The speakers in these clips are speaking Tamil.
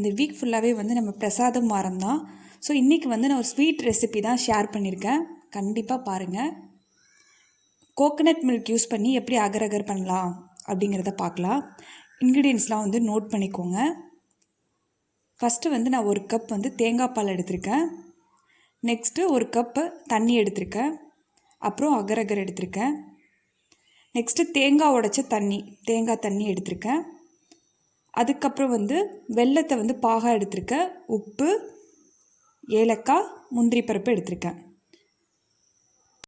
இந்த வீக் ஃபுல்லாகவே வந்து நம்ம பிரசாதம் வாரம் தான். ஸோ இன்றைக்கி வந்து நான் ஒரு ஸ்வீட் ரெசிபி தான் ஷேர் பண்ணியிருக்கேன். கண்டிப்பாக பாருங்கள். கோகனட் மில்க் யூஸ் பண்ணி எப்படி அகர் அகர் பண்ணலாம் அப்படிங்கிறத பார்க்கலாம். இன்க்ரீடியன்ஸ்லாம் வந்து நோட் பண்ணிக்கோங்க. ஃபஸ்ட்டு வந்து நான் 1 கப் வந்து தேங்காய் பால் எடுத்திருக்கேன். நெக்ஸ்ட்டு 1 கப்பு தண்ணி எடுத்திருக்கேன். அப்புறம் அகர் அகர் எடுத்திருக்கேன். நெக்ஸ்ட்டு தேங்காய் உடைச்ச தேங்காய் தண்ணி எடுத்திருக்கேன். அதுக்கப்புறம் வந்து வெல்லத்தை வந்து பாகாக எடுத்திருக்கேன். உப்பு, ஏலக்காய், முந்திரி பருப்பு எடுத்திருக்கேன்.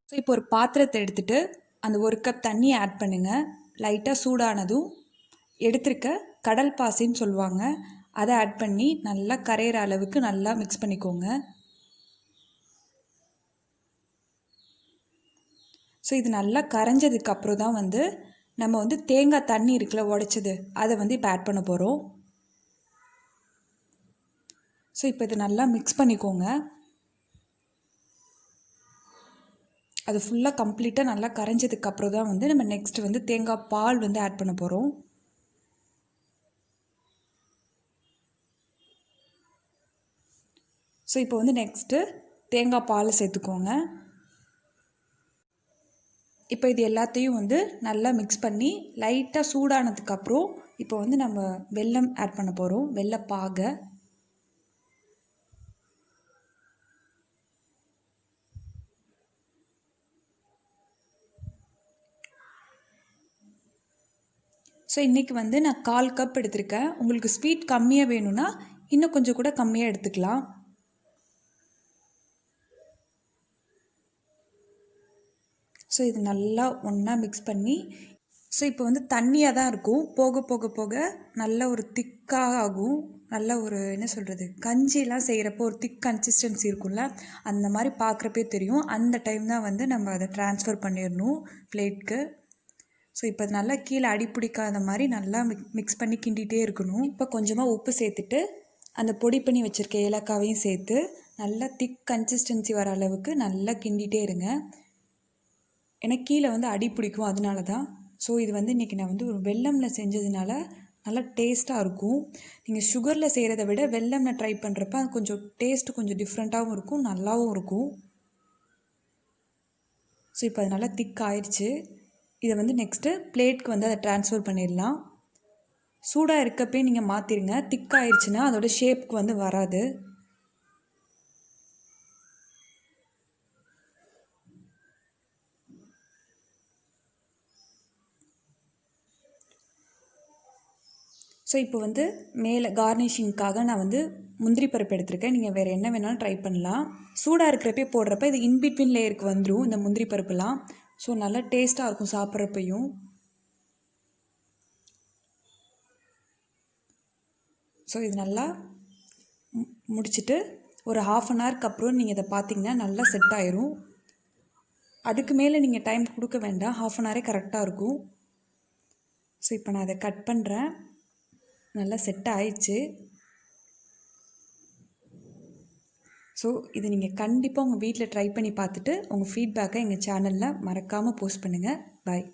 ஸோ இப்போ ஒரு பாத்திரத்தை எடுத்துகிட்டு அந்த 1 கப் தண்ணி ஆட் பண்ணுங்கள். லைட்டாக சூடானதும் எடுத்திருக்க கடல் பாசின்னு சொல்லுவாங்க, அதை ஆட் பண்ணி நல்லா கரையிற அளவுக்கு நல்லா மிக்ஸ் பண்ணிக்கோங்க. ஸோ இது நல்லா கரைஞ்சதுக்கப்புறம் தான் வந்து நம்ம வந்து தேங்காய் தண்ணி இருக்குல்ல உடைச்சது, அதை வந்து இப்போ ஆட் பண்ண போகிறோம். ஸோ இப்போ இது நல்லா மிக்ஸ் பண்ணிக்கோங்க. அது ஃபுல்லாக கம்ப்ளீட்டாக நல்லா கரைஞ்சதுக்கப்புறம் தான் வந்து நம்ம நெக்ஸ்ட்டு வந்து தேங்காய் பால் வந்து ஆட் பண்ண போகிறோம். ஸோ இப்போ வந்து நெக்ஸ்ட்டு தேங்காய் பாலை சேர்த்துக்கோங்க. இப்போ இது எல்லாத்தையும் வந்து நல்லா மிக்ஸ் பண்ணி லைட்டாக சூடானதுக்கப்புறம் இப்போ வந்து நம்ம வெல்லம் ஆட் பண்ண போகிறோம். வெல்லப்பாகை. ஸோ இன்றைக்கி வந்து நான் 1/4 கப் எடுத்திருக்கேன். உங்களுக்கு ஸ்வீட் கம்மியாக வேணும்னா இன்னும் கொஞ்சம் கூட கம்மியாக எடுத்துக்கலாம். ஸோ இது நல்லா ஒன்றா மிக்ஸ் பண்ணி, ஸோ இப்போ வந்து தண்ணியாக தான் இருக்கும். போக போக போக நல்ல ஒரு திக்காக ஆகும். நல்ல ஒரு என்ன சொல்கிறது, கஞ்சிலாம் செய்கிறப்போ ஒரு திக் கன்சிஸ்டன்சி இருக்கும்ல, அந்த மாதிரி பார்க்குறப்பே தெரியும். அந்த டைம் தான் வந்து நம்ம அதை ட்ரான்ஸ்ஃபர் பண்ணிடணும் பிளேட்க்கு. ஸோ இப்போ அது நல்லா கீழே அடி பிடிக்காத மாதிரி நல்லா மிக்ஸ் பண்ணி கிண்டிகிட்டே இருக்கணும். இப்போ கொஞ்சமாக உப்பு சேர்த்துட்டு அந்த பொடி பண்ணி வச்சுருக்க ஏலக்காவையும் சேர்த்து நல்லா திக் கன்சிஸ்டன்சி வர அளவுக்கு நல்லா கிண்டிகிட்டே இருங்க. ஏன்னா கீழே வந்து அடி பிடிக்கும், அதனால தான். ஸோ இது வந்து இன்றைக்கி நான் வந்து ஒரு வெல்லமில் செஞ்சதுனால நல்லா டேஸ்ட்டாக இருக்கும். நீங்கள் சுகரில் செய்கிறத விட வெல்லமில் ட்ரை பண்ணுறப்ப அது கொஞ்சம் டேஸ்ட்டு கொஞ்சம் டிஃப்ரெண்ட்டாகவும் இருக்கும், நல்லாவும் இருக்கும். ஸோ இப்போ அது நல்லா திக் ஆயிடுச்சு. இதை வந்து நெக்ஸ்ட்டு பிளேட்க்கு வந்து அதை ட்ரான்ஸ்ஃபர் பண்ணிடலாம். சூடாக இருக்கப்பே நீங்கள் மாற்றிடுங்க. திக் ஆயிடுச்சுன்னா அதோட ஷேப்புக்கு வந்து வராது. ஸோ இப்போ வந்து மேலே கார்னிஷிங்க்காக நான் வந்து முந்திரி பருப்பு எடுத்திருக்கேன். நீங்கள் வேறு என்ன வேணாலும் ட்ரை பண்ணலாம். சூடாக இருக்கிறப்பே போடுறப்ப இது இன்பிட்வீன் லேயருக்கு வந்துடும் இந்த முந்திரி பருப்புலாம். ஸோ நல்லா டேஸ்ட்டாக இருக்கும் சாப்பிட்றப்பையும். ஸோ இது நல்லா முடிச்சுட்டு ஒரு 1/2 அன் ஹவருக்கு அப்புறம் நீங்கள் இதை பார்த்தீங்கன்னா நல்லா செட் ஆயிரும். அதுக்கு மேலே நீங்கள் டைம் கொடுக்க வேண்டாம், 1/2 அன் ஹவரே கரெக்டாக இருக்கும். ஸோ இப்போ நான் அதை கட் பண்ணுறேன். நல்லா செட் ஆயிடுச்சு. ஸோ இது நீங்கள் கண்டிப்பாக உங்கள் வீட்டில் ட்ரை பண்ணி பார்த்துட்டு உங்கள் ஃபீட்பேக்கை எங்கள் சேனலில் மறக்காமல் போஸ்ட் பண்ணுங்கள். பாய்.